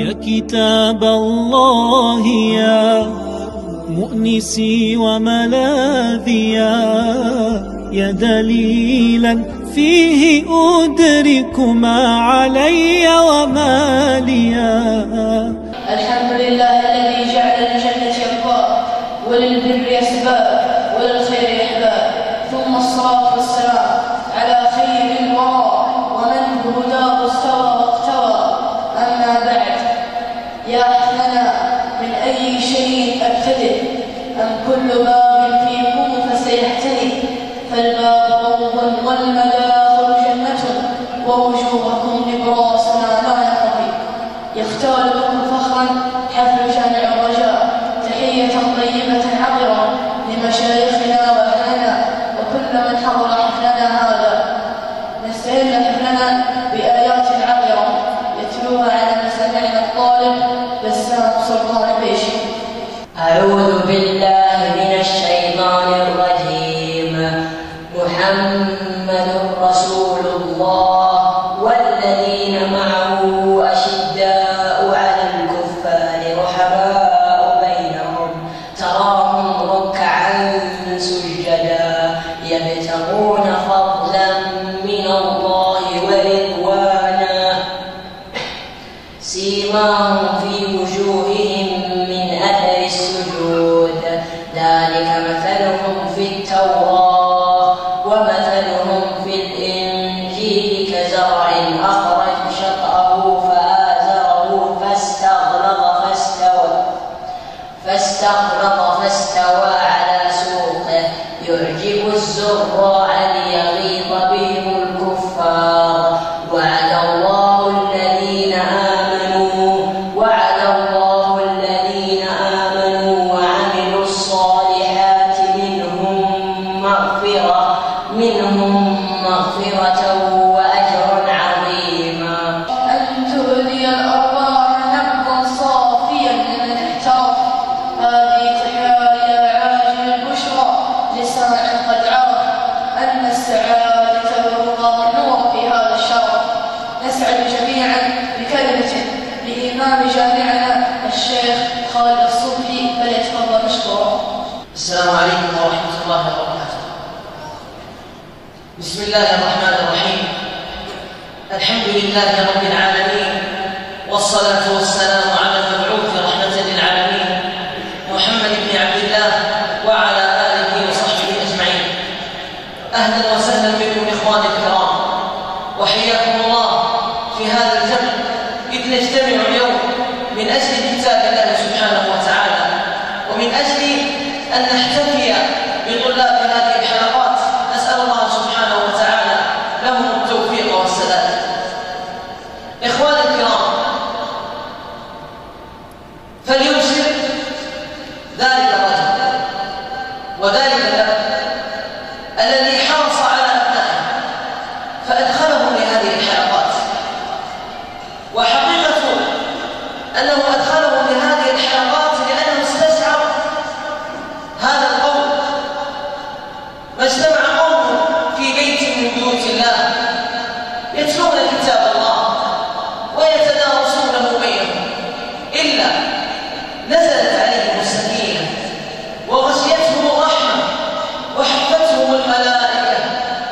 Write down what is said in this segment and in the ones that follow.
يا كتاب الله يا مؤنسي وملاذي يا دليلا فيه أدرك ما علي وما لي. الحمد لله الذي جعل للجنة أبواب وللبر أسباب وللخير أحباب، ثم الصلاة والسلام على خير الورى ومن بهداه استوى واقتوى. أما بعد، يا حسنا من أي شيء أبتدئ أم كل باب فيكم فسيهتدي، فالباب روض والمداخل جنة ووجوهكم نبراسنا لا ينقضي. يختار لكم فخرا حفل جامع الرجاء، تحية طيبة عطرة لمشايخنا وأهلنا وكل من حضر حفلنا هذا. نستهل حفلنا بآيات عطرة يتلوها على مسامعنا الطالب بسام سلطان بيشي. أعوذ بالله من الشيطان الرجيم. محمد رسول الله والذين معه أشداء على الكفار رحماء بينهم، تراهم ركعا سجدا يبتغون فضلا من الله ورضوانا، سيماهم في وجوههم من أثر السجود، ذلك مثلهم في التوراة ومثلهم في الإنجيل كزرع أخرج شطأه فآزره فاستغلظ على سوقه يعجب الزراع ليغيظ بهم الكفار. وعد الله الذين آمنوا وعملوا الصالحات منهم مغفرة وأجر عظيما. أن تهدي الأرواح نبضا صافيا لمن احترف، هذه تحايا عاجل البشرى لسمع قد عرف أن السعادة والرضا نور في هذا الشرف. نسعد جميعا بكلمة لإمام جامعنا الشيخ خالد الصبحي، فليتفضل مشكورا. السلام عليكم ورحمة الله وبركاته. بسم الله الرحمن الرحيم. الحمد لله رب العالمين، والصلاة والسلام على المبعوث رحمة للعالمين محمد بن عبد الله وعلى آله وصحبه أجمعين. أهلا وسهلا بكم إخواني الكرام، وحياكم الله في هذا الجمع إذ نجتمع اليوم من أجل كتاب الله سبحانه وتعالى، ومن أجل أن نحتفي بطلاب هذه الحلقات. نسأل الله سبحانه وتعالى لهم التوفيق والسداد. إخواني الكرام، فليبشر ذلك الرجل وذلك الأب الذي حرص على أبنائه فأدخلهم لهذه الحلقات، وحقيقة أنه أدخلهم لهذه الحلقات لأنه استشعر هذا القول. ما اجتمع قوم في بيت من بيوت الله يتلون كتاب الله ويتدارسونه بينهم إلا نزلت عليهم السكينة وغشيتهم الرحمة وحفتهم الملائكة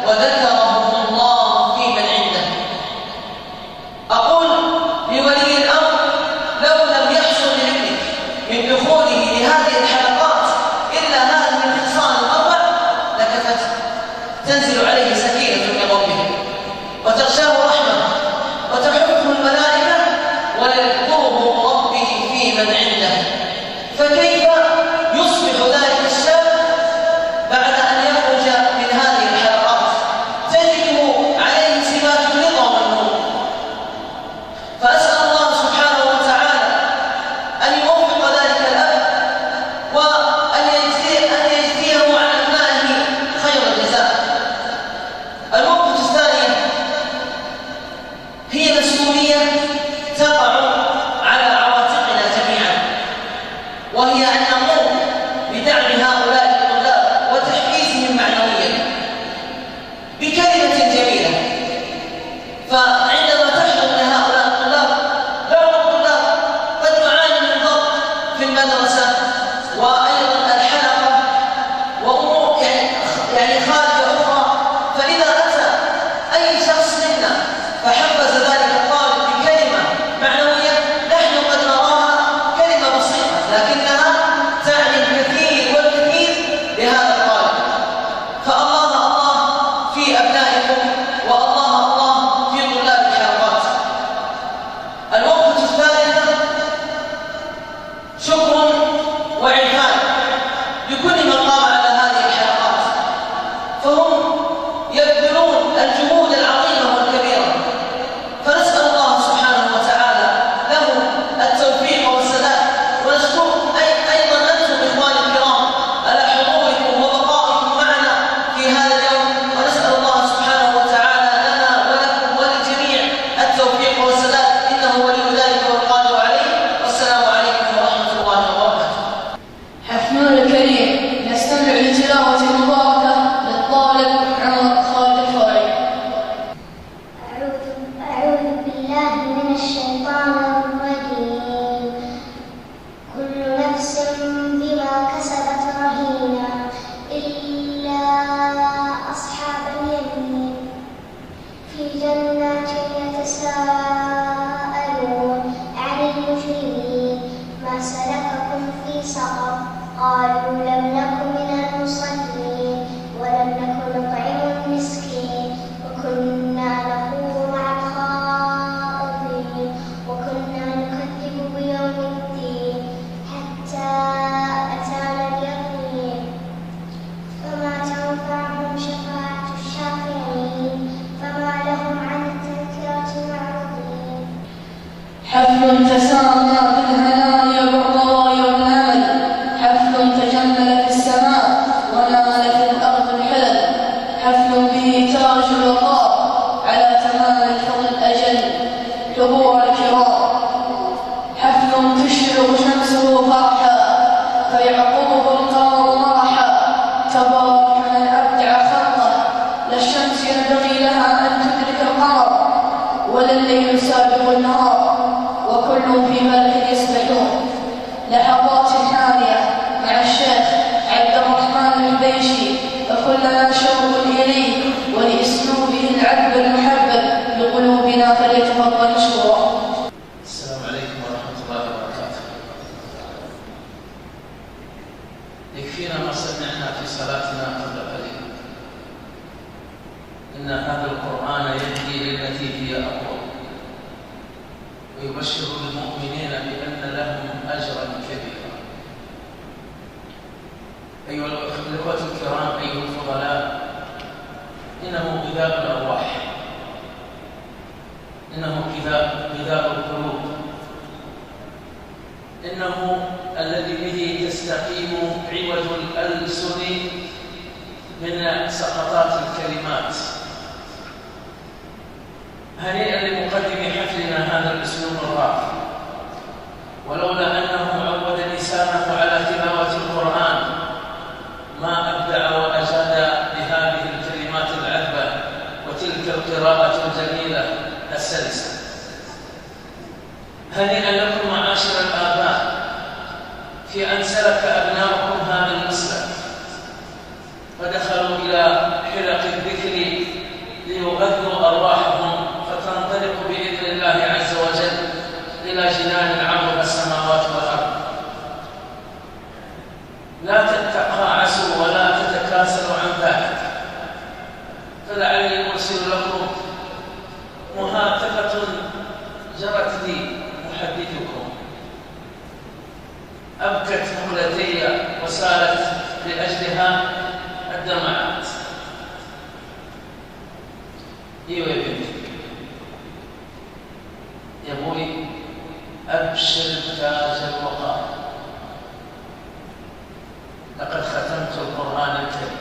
وذكرهم الله في من عنده. أقول لولي الأمر لو لم يحصل لابنك من دخوله لهذه الحلقات إلا هذه الخصال الأربع لكفته. تنزل عليه سكينة من ربه وتغشاه رحمة وتحفه الملائكة ويذكره ربه في من عنده. فكيف يصبح ذلك الشاب بعد أن يخرج من هذه الحلقات؟ تجده عليه سمات الرضا والنور. فأسأل الله سبحانه وتعالى أن يوفق ذلك الأب وأن يجزيه عن أبنائه خير الجزاء. النقطة الثانية هي مسؤولية تقع على عواتقنا جميعا، وهي تسامى بالهنايا والرضايا والنمل، حفل تجمل في السماء ونال في الأرض الحلل، حفل به تاج الوقار على تمام الفضل الأجل حضور الكرام، حفل تشرق شمسه فرحا فيعقبه القمر مرحا، تبارك من أبدع خلقه، لا الشمس ينبغي لها أن تدرك القمر ولا الليل سابق النهار، وكل في ملك يسبحون. لحظات هانية مع الشيخ عبد الرحمن البيشي، وكلنا شوق إليه ولأسلوبه العذب المحبب لقلوبنا، فليتفضل مشكورا. السلام عليكم ورحمة الله وبركاته. يكفينا ما سمعنا في صلاتنا قبل قليل، إن هذا القرآن يهدي للتي هي أقوم، ويبشر المؤمنين بأن لهم أجرا كبيرا. أيها الأخوة الكرام، أيها الفضلاء، إنه غذاء الأرواح، إنه غذاء القلوب، إنه الذي به تستقيم عوج الألسن من سقطات الكلمات. هنيئا لمقدم حفلنا هذا الأسلوب الراقي، ولولا أنه عود لسانه على تلاوة القرآن ما أبدع وأجاد بهذه الكلمات العذبة وتلك القراءة الجميلة السلسة. هنيئا لكم معاشر الآباء في أن سلك أبناؤكم هذا المسلك ودخلوا إلى حلق الذكر ليغذوا أرواحهم، فتنطلق بإذن الله عز وجل إلى جنان عرضها السماوات والأرض. لا تتقاعسوا ولا تتكاسلوا عن ذلك، فلعلي أرسل لكم مهاتفة جرت لي محدثكم، أبكت مهلتي وسالت لأجلها الدمعات. ايوه يا بنتي، يا ابوي، ابشر تاج الوقار، لقد ختمت القرآن الكريم.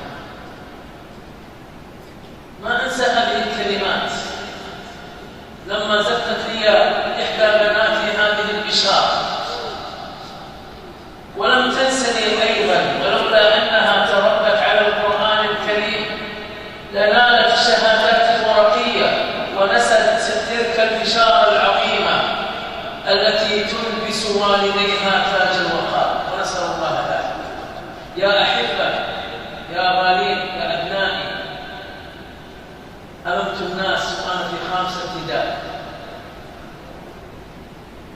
ما انسى هذه الكلمات لما زفت لي احدى بناتي هذه البشاره، ولم تنسني ايضا، ولولا انها تربت على القرآن الكريم لنالت الشهادات الورقيه ونسلت تلك البشاره العظيمه التي تلبس والديها تاج الوقار، ونسال الله ذلك. يا احبه، يا غالين، يا ابنائي، اممت الناس وانا في 5 ابتدائي،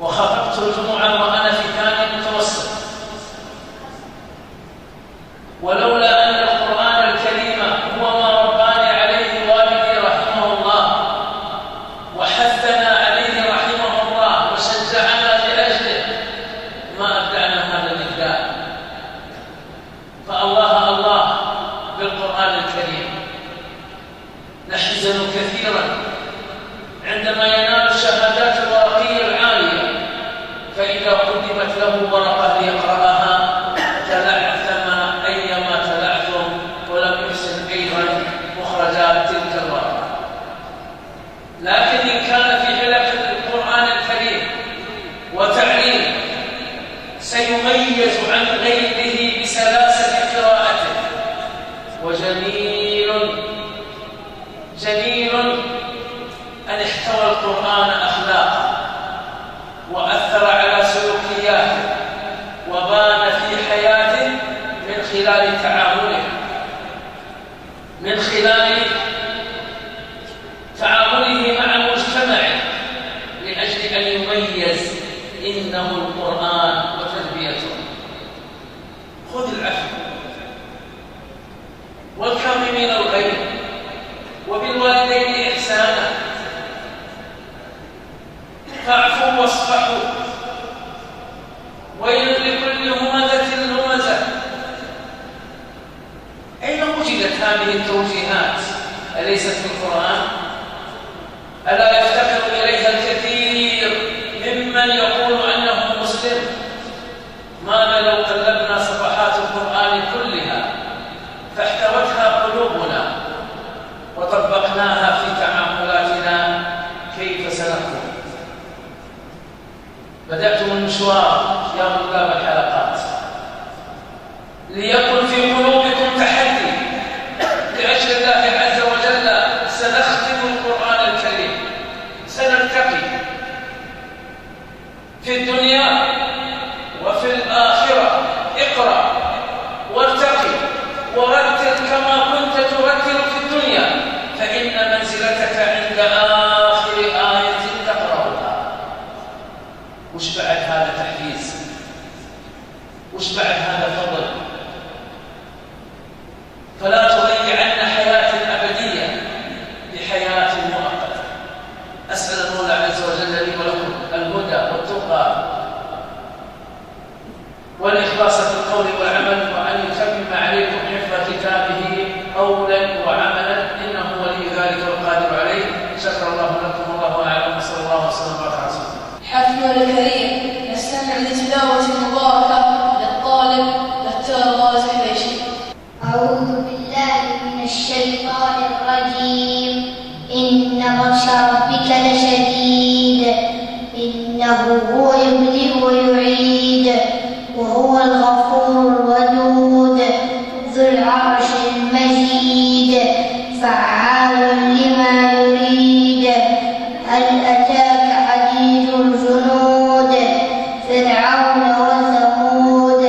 وخطبت الجمعه وانا في 2 متوسط، ولولا ان القرآن الكريم هو ما رباني عليه والدي رحمه الله وحثنا عليه رحمه الله وشجعنا لاجله ما ابدعنا هذا الابداع. فالله الله بالقرآن الكريم. نحزن كثيرا عندما ينال الشهادات الورقيه العاليه، فاذا قدمت له ورقه ليقراها تلعثم ايما تلعثم، ولم يحسن ايضا مخرجات تلك الورقه. لكن ان كان في حلق القرآن الكريم وتعليم سيميز عن غيره بسلاسه قراءته. وجميل ان احتوى القرآن اخلاقا واثر على سلوكياته وبان في حياته من خلال تعامله، من خلال تعامله مع مجتمعه، لأجل أن يميز إنه القرآن وتربيته. خذ العفو والكاظمين الغيظ وبالوالدين إحسانا، فاعفوا واصفحوا. ويل لكل همزة لمزة. أين وجدت هذه التوجيهات؟ أليست في القرآن؟ ألا يفتقر إليها الكثير ممن يقول بدأتم المشوار يا طلاب الحلقات، ليكن في قلوبكم تحدي لأجل الله عز وجل. سنختم القرآن الكريم، سنلتقي في الدنيا وفي الآخرة. اقرأ وارتقي ورتل كما كنت ترتل في الدنيا، فإن منزلتك عند آخر آية تقرأها. وش بعد هذا تحفيز؟ وش بعد هذا فضل؟ فلا تضيعن حياة أبدية بحياة مؤقتة. أسأل المولى عز وجل لي ولكم الهدى والتقى والإخلاص في القول والعمل، وأن يتمم عليكم حفظ كتابه قولا وعملا، إنه ولي ذلك والقادر عليه. شكر الله لكم والله أعلم، وصلى الله وسلم وبارك على رسوله. حفلنا الكريم نستمع لتلاوة مباركة للطالب دكتور غازي الحبيشي. أعوذ بالله من الشيطان الرجيم. إن بطش ربك لشديد إنه هو يبدئ ويعيد وهو الغفور الودود ذو العرش المجيد فعال لما يريد. هل أتاك حديث الجنود فرعون وثمود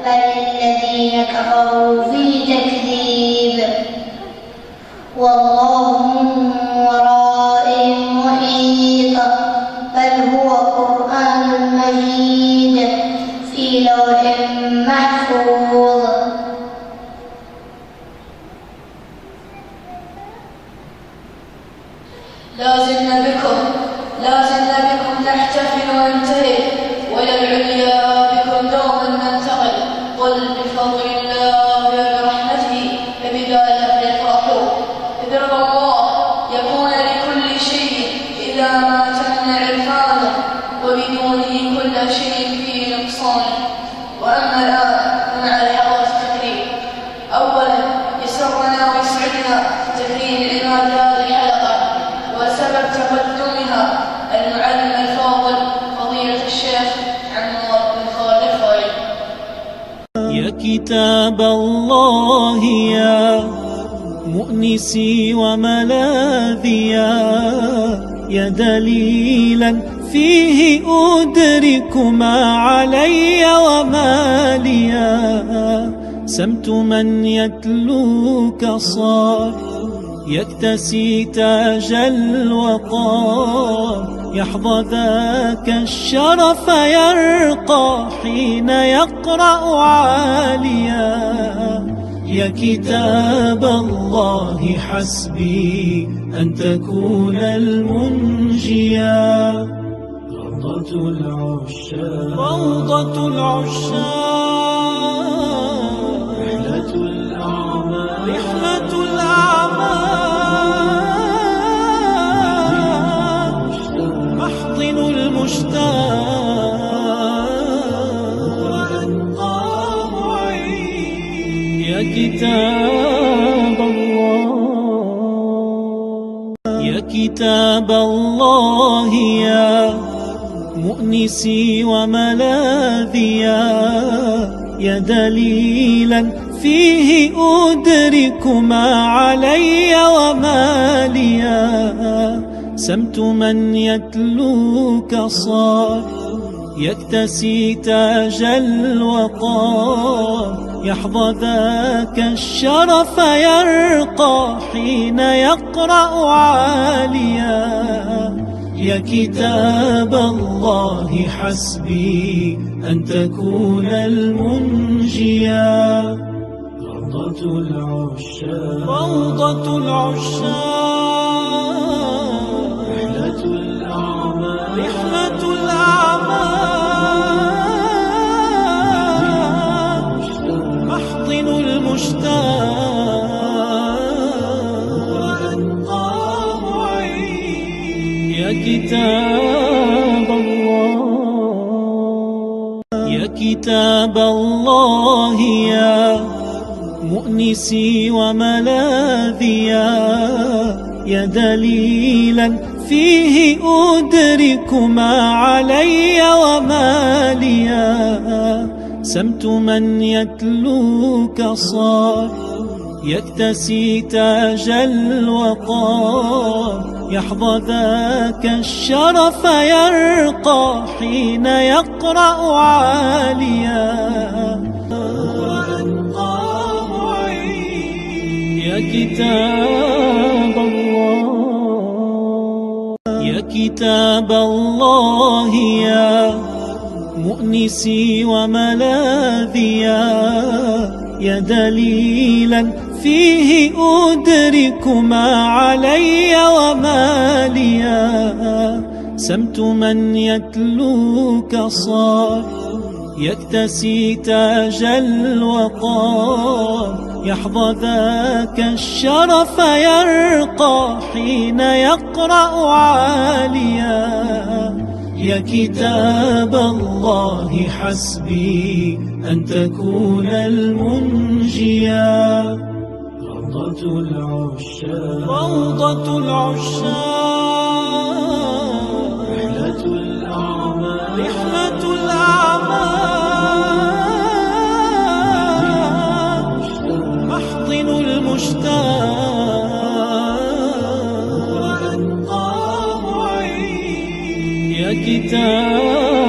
بل الذين كفروا في تكذيب والله من ورائهم محيط بل هو قرآن مجيد في لوح محفوظ. لا زلنا بكم نحتفل وننتهي وإلى العليا بكم دوما ننتقل. قل بفضل الله وبرحمته فبذلك فليفرحوا. برضا الله يكون لكل شيء إذا ما تم عرفانه، وبدونه كل شيء فيه نقصان. وأما الآن مع لحظات التكريم، أولا يسرنا ويسعدنا تكريم الإمام هذه الحلقة وسبب تقدمها المعلم الفاضل فضيلة الشيخ عمار بن خالد الخالد. يا كتاب الله يا مؤنسي وملاذي، يا دليلا فيه أدرك ما علي وما لي. سمت من يتلوك صار يكتسي تاج الوقار، يحظى ذاك الشرف يرقى حين يقرأ عاليا. يا كتاب الله حسبي أن تكون المنجيا. روضة العشاق رحلة الأعمال محضن المشتاق وأنقى معين. يا كتاب الله يا مؤنسي وملاذي، يا دليلا فيه أدرك ما علي وما لي. سمت من يتلوك صار يكتسي تاج الوقار، يحظى ذاك الشرف يرقى حين يقرأ عاليا. يا كتاب الله حسبي أن تكون المنجيا. روضة العشاق رحلة الأعمال محضن المشتاق وأنقى معين. يا كتاب الله يا مؤنسي وملاذي، يا دليلا فيه أدرك ما علي وما سمت من يتلوك صار يكتسي تاج الوقار، يحظى ذاك الشرف يرقى حين يقرأ عاليا. يا كتاب الله، يا كتاب الله يا مؤنسي وملاذيا، يا دليلا فيه أدرك ما علي وما ليا. سمت من يتلوك صار يكتسي تاج الوقار، يحظى ذاك الشرف يرقى حين يقرأ عاليا. يا كتاب الله حسبي أن تكون المنجيا، روضة العشاق، روضة العشاق، رحلة الأعمال، رحلة الأعمال، محضن المشتاق، وأنقى معين. يا كتاب